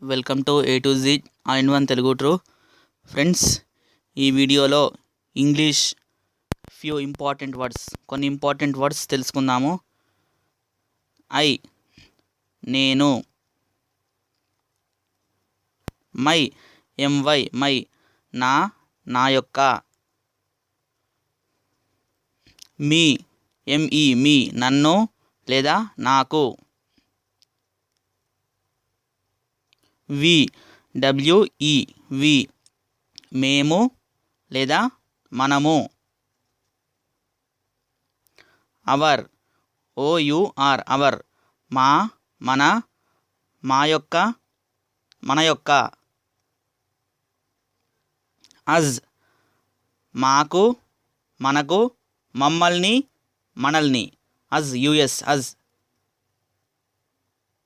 Welcome to A to Z all in one Telugu true. Friends, ఈ వీడియోలో English కొన్ని important words తెలుసుకుందాము. I, నేను. మై, ఎంవై, మై, నా యొక్క. మీ, ఎంఈ, మీ, నన్ను లేదా నాకు. వి, డబ్ల్యూఈ, వి, మేము లేదా మనము. అవర్, ఓయుఆర్, అవర్, మన యొక్క, మన యొక్క. అజ్, మాకు, మనకు, మమ్మల్ని, మనల్ని. Us, U S, us.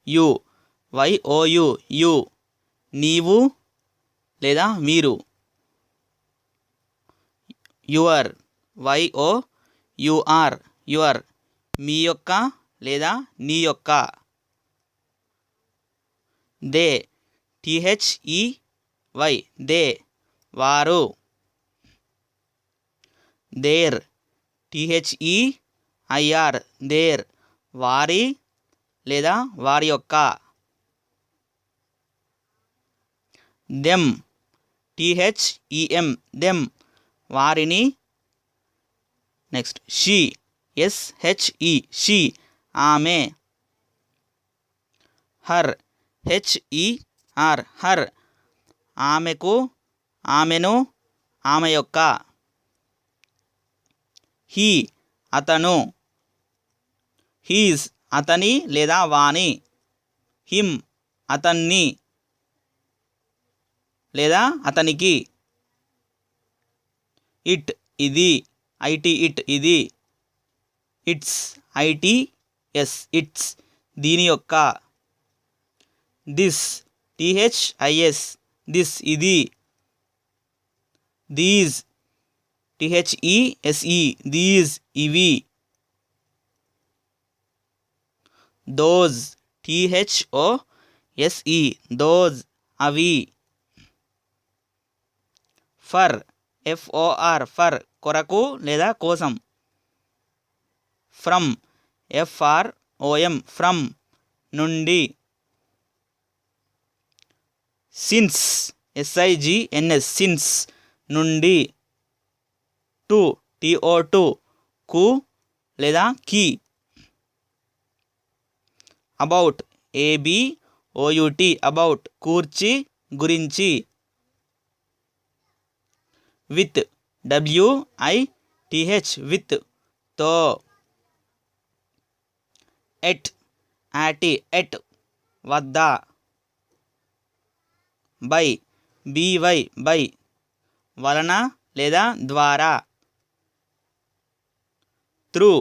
You, Y O U, you, నీవు లేదా మీరు. యువర్, వైఓయుఆర్, యువర్, మీ యొక్క లేదా నీ యొక్క. దే, టిహెచ్ఈవై, దే, వారు. దేర్, టిహెచ్ఈఐఆర్, దేర్, వారి లేదా వారి యొక్క. దెమ్, టిహెచ్ఈఎం, దెమ్, వారిని. నెక్స్ట్ షీ, ఎస్హెచ్ఈ, షీ, ఆమె. హర్, హెచ్ఈఆర్, హర్, ఆమెకు, ఆమెను, ఆమె యొక్క. హీ, అతను. హీజ్, అతని లేదా వాని. హిమ్, అతన్ని లేదా అతనికి. ఇట్, ఇది. ఐటి, ఇట్, ఇది. ఇట్స్, ఐటిఎస్, ఇట్స్, దీని యొక్క. దిస్, టిహెచ్ఐఎస్, దిస్, ఇది. దీస్, టిహెచ్ఈఎస్ఈ, దీస్, ఇవి. దోస్, టిహెచ్ఓఎస్ఈ, దోస్, అవి. ఫర్, ఎఫ్ఓఆర్, ఫర్, కొరకు లేదా కోసం. ఫ్రమ్, ఎఫ్ఆర్ఓఎం, ఫ్రమ్, నుండి. సిన్స్, ఎస్ఐజిఎన్ఎస్, సిన్స్, నుండి. టు, టిఓ2, కు లేదా కి. అబౌట్, ఏబిఓయుటి, అబౌట్, కూర్చి, గురించి. విత్, డబ్ల్యూఐటిహెచ్, విత్, తో. ఎట్, ఆటి, ఎట్, వద్ద. బై, బివై, బై, వలన లేదా ద్వారా. త్రూ,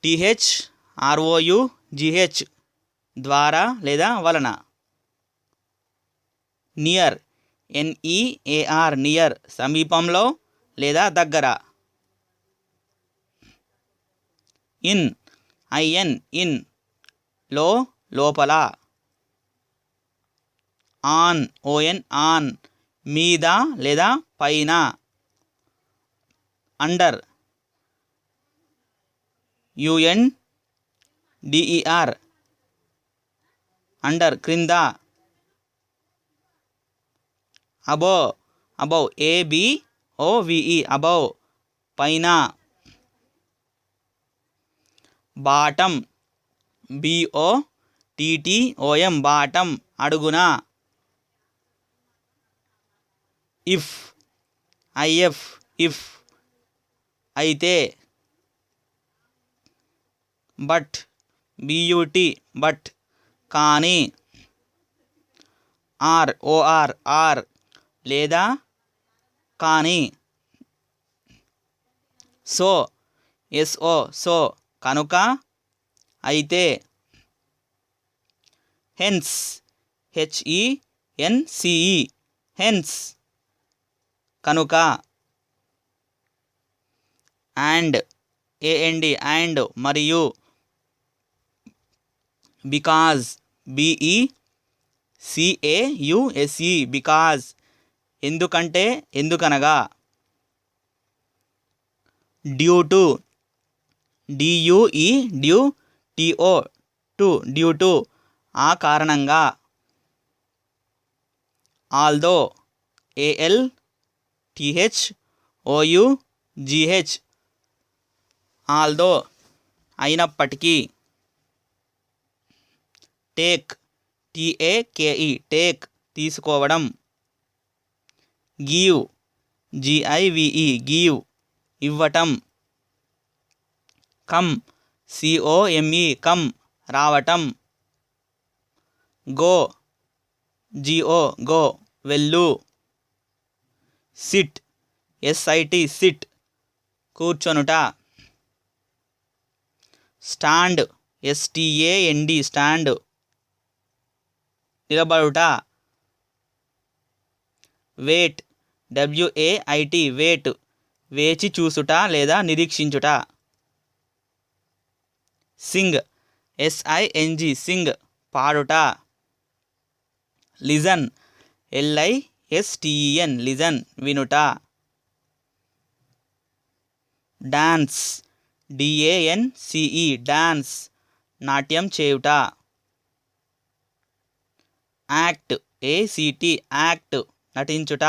టిహెచ్ఆర్ఓయుజిహెచ్, ద్వారా లేదా వలన. నియర్, ఎన్ఈఏఆర్, నియర్, సమీపంలో లేదా దగ్గర. ఇన్, ఐఎన్, ఇన్, లోపల. ఆన్, ఓఎన్, ఆన్, మీద లేదా పైన. అండర్, యుఎన్డిఈఆర్, అండర్, క్రింద. అబౌవ్, ఏబిఓవిఈ, అబౌవ్, పైన. బాటమ్, బిఓటిటిఓఎం, బాటం, అడుగున. ఇఫ్, ఐఎఫ్, ఇఫ్, అయితే. బట్, బియుటి, బట్, కానీ. ఓఆర్, ఆర్, లేదా కానీ. సో, ఎస్ఓ, సో, కనుక, అయితే. హెన్స్, హెచ్ఈఎన్సిఈ, హెన్స్, కనుక. అండ్, ఏఎండి, అండ్, మరియు. బికాజ్, బిఈ CAUSE బికాజ్, ఎందుకంటే ఎందుకనగా. Due to, DUE due, TO to due to, ఆ కారణంగా. ఆల్దో, ALTHOUGH ఆల్దో, అయినప్పటికీ. టేక్, TAKE టేక్ తీసుకోవడం. గివ్, GIVE గివ్ ఇవ్వటం. కమ్, COME కమ్ రావటం. గో, GO గో వెళ్ళు. SIT, SIT SIT కూర్చొనుట. Stand, STAND stand నిలబడుట. Wait, WAIT wait వేచి చూసుట లేదా నిరీక్షించుట. Singh, SING Singh పాడుట. Listen, LISTEN listen వినుట. డాన్స్, DANCE డాన్స్ నాట్యం చేయుట. Act, ACT act నటించుట.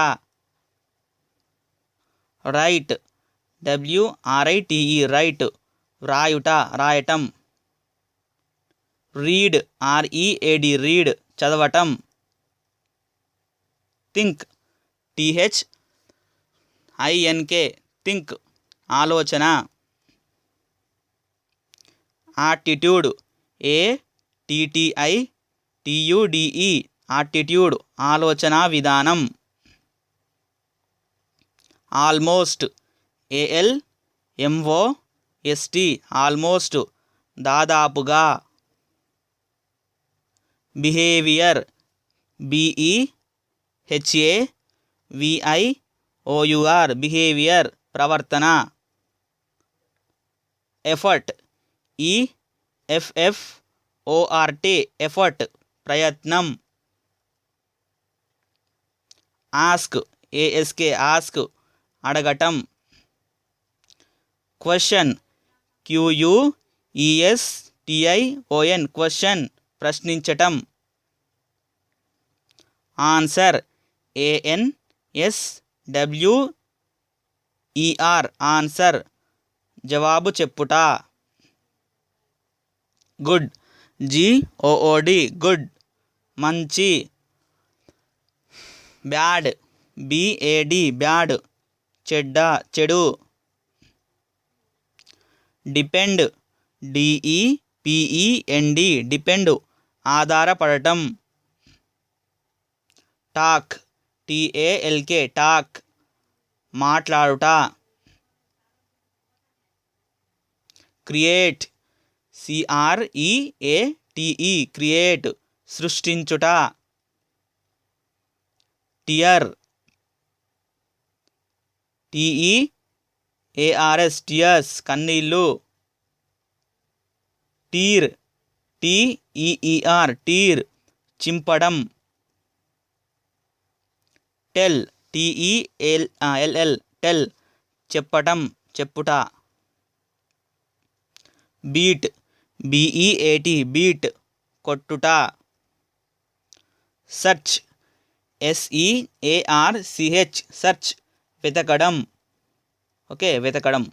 Right, WRITE right వ్రాయుట రాయటం. Read, READ read చదవటం. Think, THINK think ఆలోచన. Attitude, ATTITUDE attitude ఆలోచన విధానం. ఆల్మోస్ట్, ALMOST ఆల్మోస్ట్ దాదాపుగా. బిహేవియర్, BEHAVIOR బిహేవియర్ ప్రవర్తన. ఎఫర్ట్, EFFORT ఎఫర్ట్ ప్రయత్నం. ఆస్క్, ASK ఆస్క్ అడగటం. క్వశ్చన్, QUESTION క్వశ్చన్ ప్రశ్నించటం. ఆన్సర్, ANSWER ఆన్సర్ జవాబు చెప్పుట. గుడ్, GOOD గుడ్ మంచి. బ్యాడ్, BAD బ్యాడ్ చెడ్డ చెడు. డిపెండ్, DEPEND డిపెండ్ ఆధారపడటం. టాక్, TALK టాక్ మాట్లాడుట. క్రియేట్, CREATE క్రియేట్ సృష్టించుట. టియర్, TEARS టియర్స్ కన్నీళ్ళు. టీర్, TEER టీర్ చింపడం. టెల్, TELL టెల్ చెప్పటం చెప్పుట. బీట్, BEAT బీట్ కొట్టుట. సెర్చ్, SEARCH సెర్చ్ వెతకడం. ఓకే వెతకడం.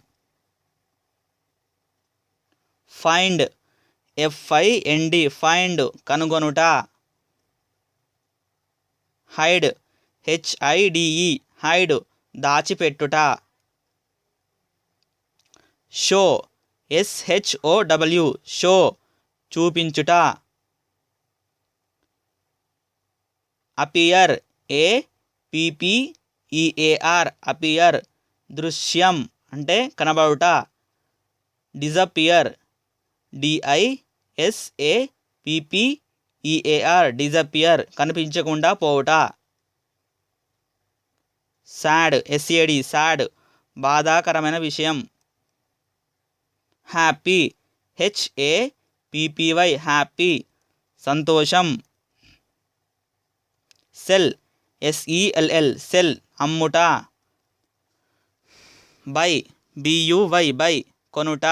Find, FIND find కనుగొనుట. Hide, HIDE hide దాచిపెట్టుట. షో, SHOW షో చూపించుట. అపియర్, APPEAR అపియర్ దృశ్యం అంటే కనబడుట. డిజపియర్, DISAPPEAR డిజపియర్ కనిపించకుండా పోవుట. సాడ్, SAD సాడ్ బాధాకరమైన విషయం. హ్యాపీ, HAPPY హ్యాపీ సంతోషం. సెల్ SELL సెల్ అమ్ముట. బై BUY బై కొనుట.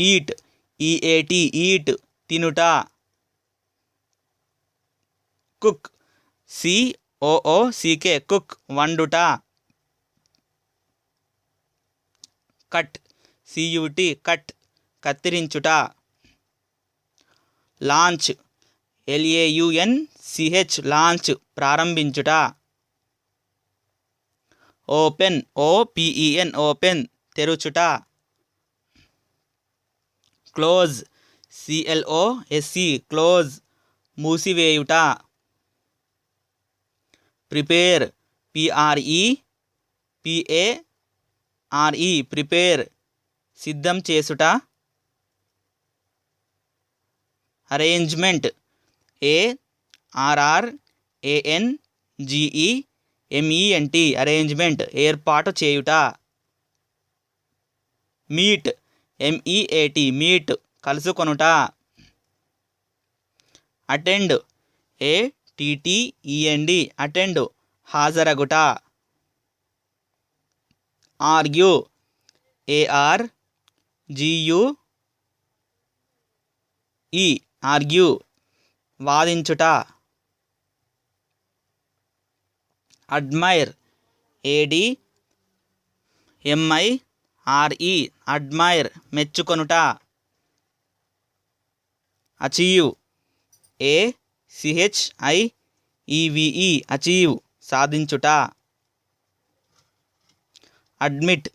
ఈట్ EAT ఈట్ తినుట. కుక్ COOCK కుక్ వండుట. కట్ CUT కట్ కత్తిరించుట. లాంచ్ LAUNCH లాంచ్ ప్రారంభించుట. ఓపెన్ OPEN ఓపెన్ తెరుచుట. క్లోజ్ CLOSE క్లోజ్ మూసివేయుట. ప్రిపేర్ PREPARE ప్రిపేర్ సిద్ధం చేసుట. అరేంజ్మెంట్ ARRANGEMENT అరేంజ్మెంట్ ఏర్పాటు చేయుట. మీట్ MEAT మీట్ కలుసుకొనుట. అటెండ్ ATTEND అటెండ్ హాజరగుట. ఆర్గ్యూ ARGUE ఆర్గ్యూ వాదించుట. అడ్మైర్ ADMIRE అడ్మైర్ మెచ్చుకొనుట. Achieve ACHIEVE achieve సాధించుట. Admit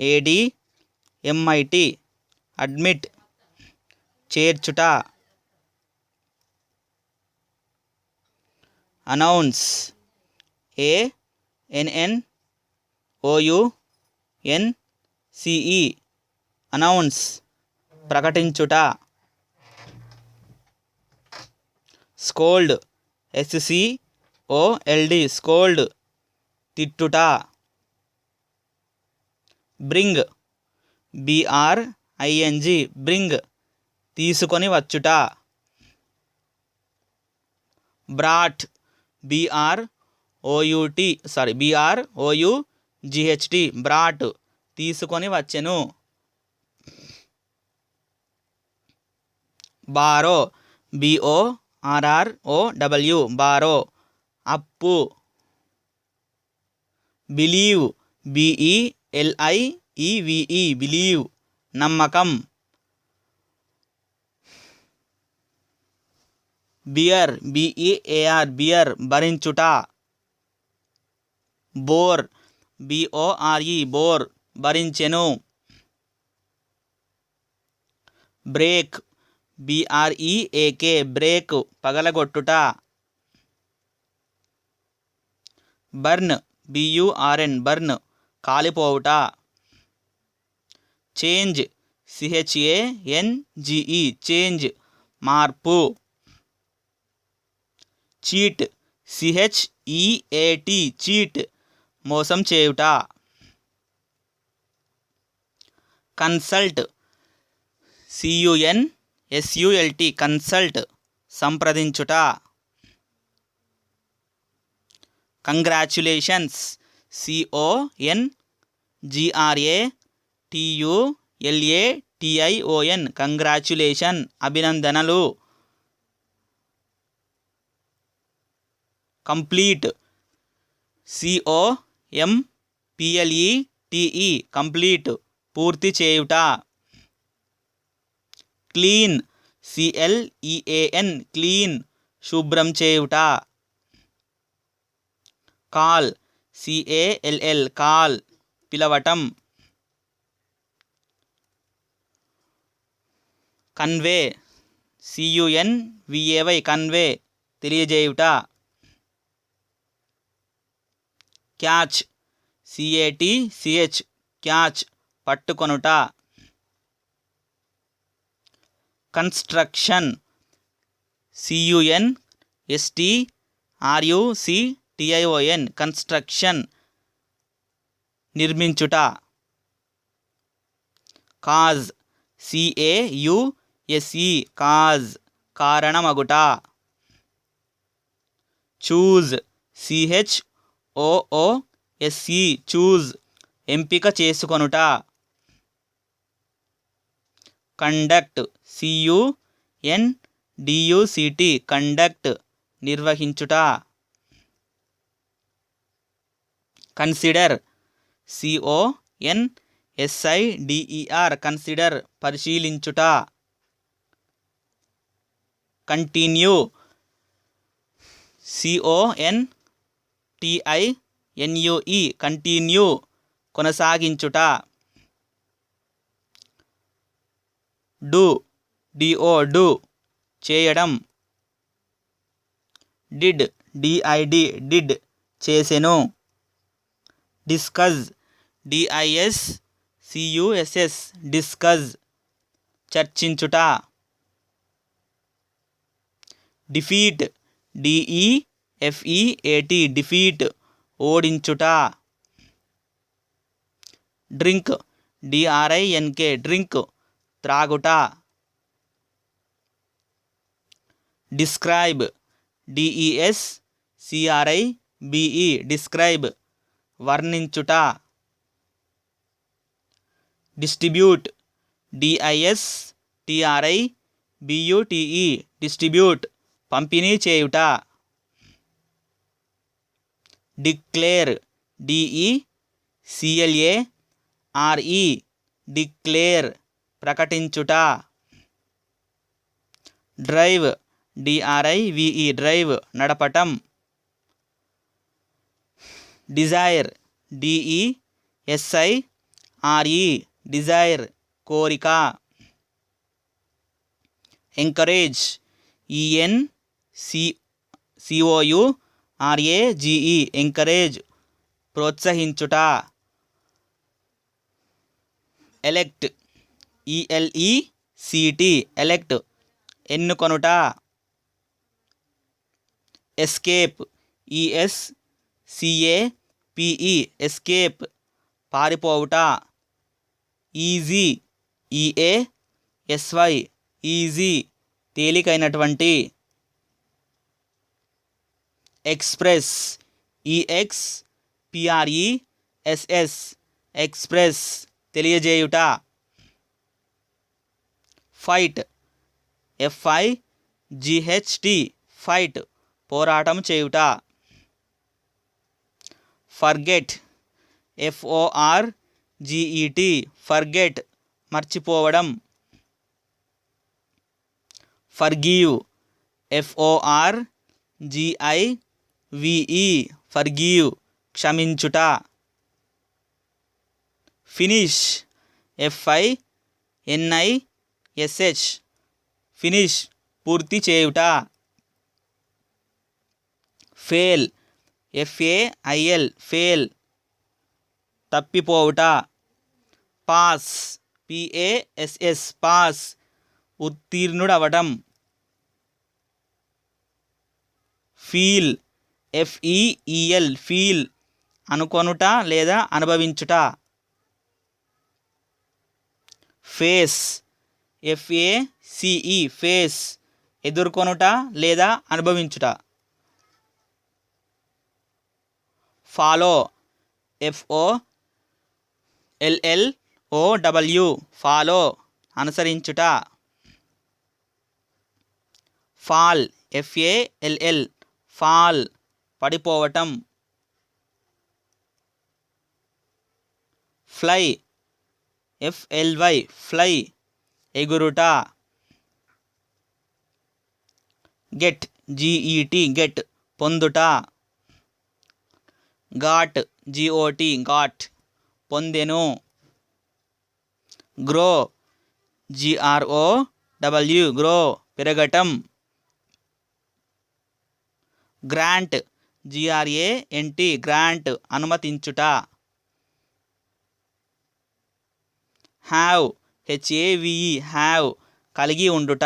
ADMIT admit చేర్చుట. అనౌన్స్ ANNOUNCE అనౌన్స్ ప్రకటించుట. స్కోల్డ్ SCOLD స్కోల్డ్ తిట్టుట. బ్రింగ్ BRING బ్రింగ్ తీసుకొని వచ్చుట. బ్రాట్ BROUGHT బ్రాట్ తీసుకొని వచ్చెను. బారో BORROW బారో అప్పు. బిలీవ్ BELIEVE బిలీవ్ నమ్మకం. బియర్ BEAR బియర్ భరించుట. బోర్ BORE బోర్ భరించెను. బ్రేక్ BREAK బ్రేక్ పగలగొట్టుట. బర్న్ BURN బర్న్ కాలిపోవుట. చేంజ్ CHANGE చేంజ్ మార్పు. చీట్ CHEAT చీట్ మోసం చేయుట. కన్సల్ట్ CUNSULT కన్సల్ట్ సంప్రదించుట. కంగ్రాచ్యులేషన్స్ CONGRATULATION కంగ్రాచ్యులేషన్ అభినందనలు. కంప్లీట్ COMPLETE కంప్లీట్ పూర్తి చేయుట. క్లీన్ CLEAN క్లీన్ శుభ్రం చేయుట. కాల్ CALL కాల్ పిలవటం. కన్వే CUNVAY కన్వే తెలియజేయుట. క్యాచ్ CATCH క్యాచ్ పట్టుకొనుట. కన్స్ట్రక్షన్ CUNSTRUCTION కన్స్ట్రక్షన్ నిర్మించుట. కాజ్ CAUSE కాజ్ కారణమగుట. చూజ్ CHOOSE చూజ్ ఎంపిక చేసుకొనుట. కండక్ట్ CUNDUCT కండక్ట్ నిర్వహించుట. కన్సిడర్ CONSIDER కన్సిడర్ పరిశీలించుట. కంటిన్యూ CONTINUE కంటిన్యూ కొనసాగించుట. డూ చేయడం. డిడ్ డిడ్ చేసెను. డిస్కస్ DISCUSS డిస్కస్ చర్చించుట. డిఫీట్ DEFEAT డిఫీట్ ఓడించుట. డ్రింక్ DRINK డ్రింక్ త్రాగుట. డిస్క్రైబ్ DESCRIBE డిస్క్రైబ్ వర్ణించుట. డిస్ట్రిబ్యూట్ DISTRIBUTE డిస్ట్రిబ్యూట్ పంపిణీ చేయుట. Declare DECLARE declare ప్రకటించుట. Drive DRIVE drive నడపటం. డిజైర్ DESIRE డిజైర్ కోరిక. ఎంకరేజ్ ENCOURAGE ఎంకరేజ్ ప్రోత్సహించుట. ఎలెక్ట్ ELECT ఎలెక్ట్ ఎన్నుకొనుట. ఎస్కేప్ ESCAPE ఎస్కేప్ పారిపోవుట. ఈజీ EASY ఈజీ తేలికైనటువంటి. ఎక్స్ప్రెస్ EXPRESS ఎక్స్ప్రెస్ తెలియజేయుట. ఫైట్ FIGHT ఫైట్ పోరాటం చేయుట. ఫర్గెట్ FORGET ఫర్గెట్ మర్చిపోవడం. ఫర్గివ్ FORGIVE ఫర్గివ్ క్షమించుట. ఫినిష్ FINISH ఫినిష్ పూర్తి చేయుట. ఫెయిల్ FAIL ఫెయిల్ తప్పిపోవుట. పాస్ PASS పాస్ ఉత్తీర్ణుడవడం. ఫీల్ FEEL ఫీల్ అనుకొనుట లేదా అనుభవించుట. ఫేస్ FACE ఫేస్ ఎదుర్కొనుట లేదా అనుభవించుట. Follow FOLLOW follow అనుసరించుట. Fall FALL fall పడిపోవటం. ఫ్లై FLY ఫ్లై ఎగురుట. గెట్ GET గెట్ పొందుట. గాట్ GOT గాట్ పొందెను. గ్రో GROW గ్రో పెరగటం. గ్రాంట్ GRANT గ్రాంట్ అనుమతించుట. హ్యావ్ HAVE హ్యావ్ కలిగి ఉండుట.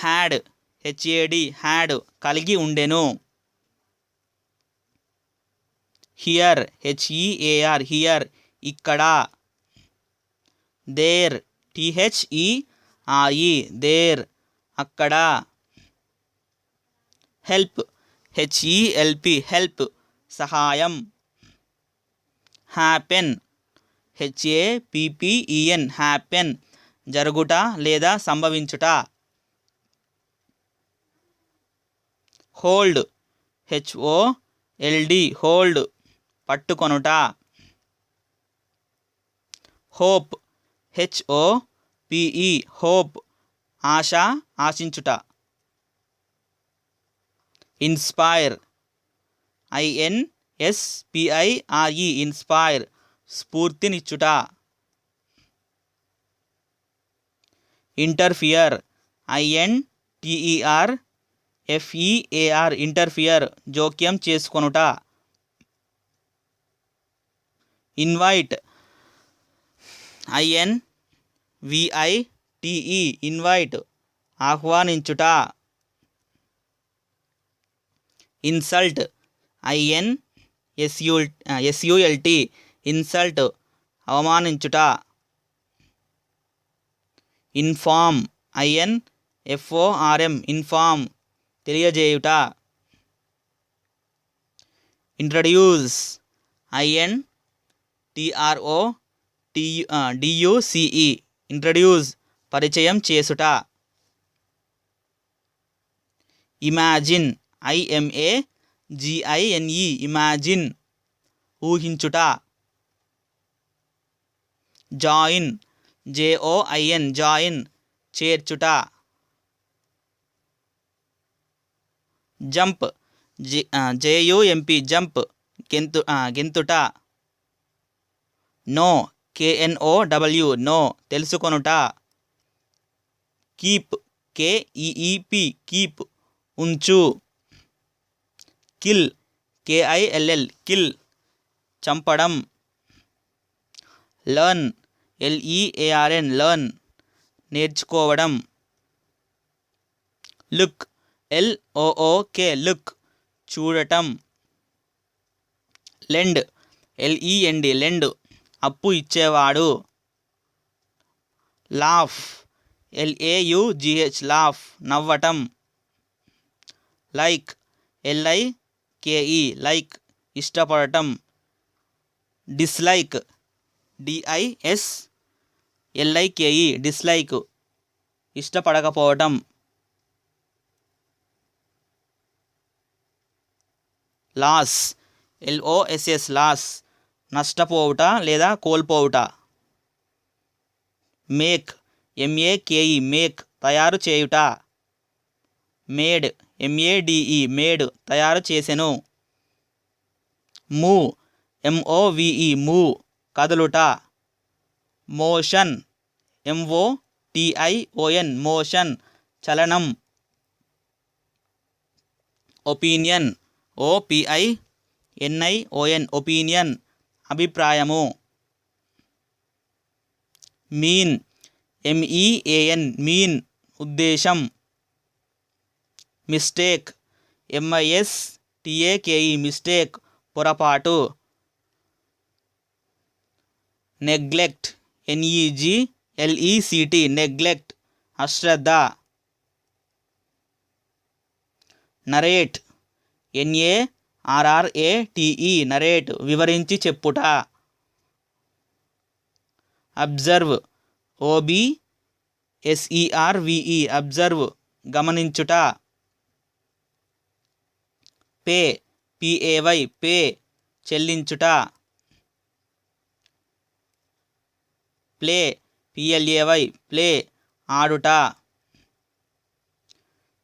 హ్యాడ్ HAD హ్యాడ్ కలిగి ఉండెను. హియర్ HEAR హియర్ ఇక్కడ. దేర్ THERE దేర్ అక్కడ. హెల్ప్ HELP హెల్ప్ సహాయం. హ్యాపెన్ HAPPEN హ్యాపెన్ జరుగుట లేదా సంభవించుట. హోల్డ్ HOLD హోల్డ్ పట్టుకొనుట. హోప్ HOPE హోప్ ఆశ, ఆశించుట. ఇన్స్పైర్ INSPIRE ఇన్స్పైర్ స్ఫూర్తినిచ్చుట. ఇంటర్ఫియర్ INTERFEAR ఇంటర్ఫియర్ జోక్యం చేసుకొనుట. ఇన్వైట్ INVITE ఇన్వైట్ ఆహ్వానించుట. ఇన్సల్ట్ INSULT ఇన్సల్ట్ అవమానించుట. ఇన్ఫార్మ్ INFORM ఇన్ఫార్మ్ తెలియజేయుట. ఇంట్రడ్యూస్ INTRODUCE ఇంట్రడ్యూస్ పరిచయం చేసుట. ఇమాజిన్ IMAGINE ఇమాజిన్ ఊహించుట. జాయిన్ JOIN జాయిన్ చేర్చుట. జంప్ JUMP జంప్ గెంతుట. నో KNOW నో తెలుసుకొనుట. కీప్ KEEP కీప్ ఉంచు. కిల్ KILL కిల్ చంపడం. లెర్న్ LEARN లెర్న్ నేర్చుకోవడం. లుక్ LOOK లుక్ చూడటం. లెండ్ LEND లెండ్ అప్పు ఇచ్చేవాడు. లాఫ్ LAUGH లాఫ్ నవ్వటం. లైక్ LIKE లైక్ ఇష్టపడటం. డిస్లైక్ DISLIKE డిస్లైక్ ఇష్టపడకపోవటం. లాస్ LOSS లాస్ నష్టపోవుట లేదా కోల్పోవుట. మేక్ MAKE మేక్ తయారు చేయుట. మేడ్ MADE మేడ్ తయారు చేసెను. మూవ్ MOVE మూవ్ కదులుట. మోషన్ MOTION మోషన్ చలనం. ఒపీనియన్ OPINION ఒపీనియన్ అభిప్రాయము. మీన్ MEAN మీన్ ఉద్దేశం. మిస్టేక్ MISTAKE మిస్టేక్ పొరపాటు. నెగ్లెక్ట్ NEGLECT నెగ్లెక్ట్ అశ్రద్ధ. నరేట్ NARRATE నరేట్ వివరించి చెప్పుట. అబ్జర్వ్ OBSERVE అబ్జర్వ్ గమనించుట. పే PAY పే చెల్లించుట. ప్లే PLAY ప్లే ఆడుట.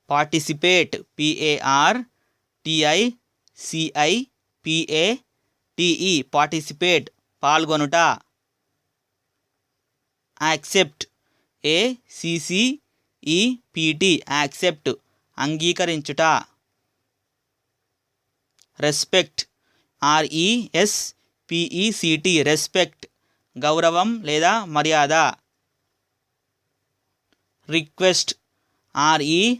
పార్టిసిపేట్ PARTICIPATE పార్టిసిపేట్ పాల్గొనుట. యాక్సెప్ట్ ACCEPT యాక్సెప్ట్ అంగీకరించుట. రెస్పెక్ట్ RESPECT రెస్పెక్ట్ గౌరవం లేదా మర్యాద. రిక్వెస్ట్ REQUEST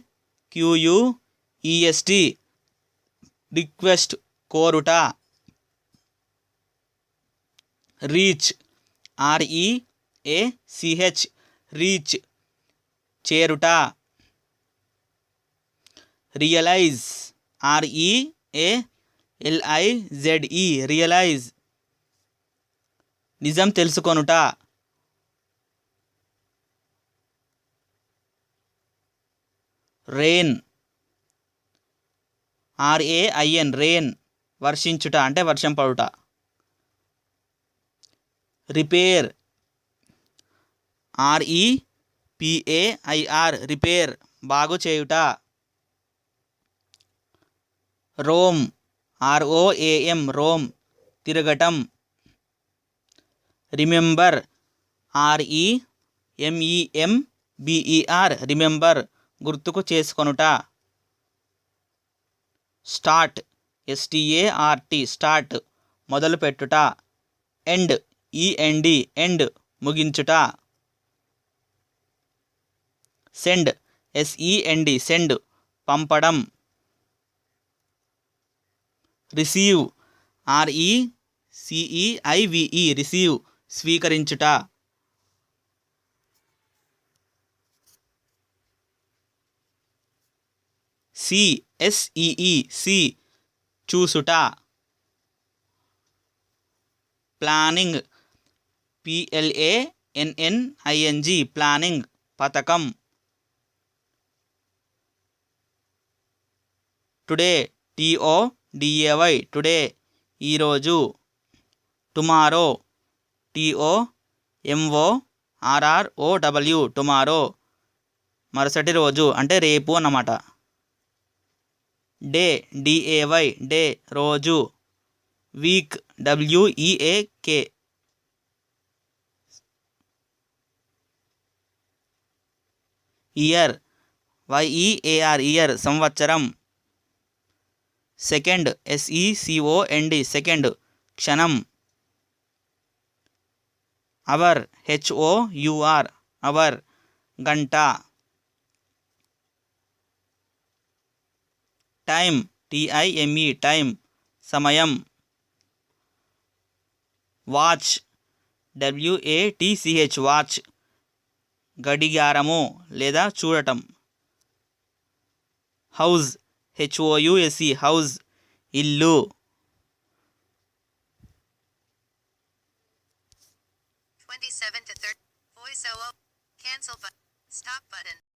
రిక్వెస్ట్ కోరుట. రీచ్ REACH రీచ్ చేరుట. రియలైజ్ REALIZE రియలైజ్ నిజం తెలుసుకొనుట. రెయిన్ RAIN రెయిన్ వర్షించుట అంటే వర్షం పడుట. రిపేర్ REPAIR రిపేర్ బాగు చేయుట. రోమ్ ROAM రోమ్ తిరగటం. రిమెంబర్ REMEMBER రిమెంబర్ గుర్తుకు చేసుకొనుట. స్టార్ట్ START స్టార్ట్ మొదలు పెట్టుట. ఎండ్ END ఎండ్ ముగించుట. సెండ్ SEND సెండ్ పంపడం. రిసీవ్ RECEIVE రిసీవ్ స్వీకరించుట. SEE చూసుట. ప్లానింగ్ PLANNING ప్లానింగ్ పథకం. టుడే TODAY టుడే ఈరోజు. టుమారో TOMORROW టుమారో మరుసటి రోజు అంటే రేపు అన్నమాట. డే DAY డే రోజు. Week WEAK year YEAR year సంవత్సరం. సెకండ్ SECOND సెకండ్ క్షణం. అవర్ HOUR అవర్ గంట. టైం TIME టైం సమయం. వాచ్ WATCH వాచ్ గడియారము లేదా చూడటం. హౌస్ HOUSE హౌస్ ఇల్లు.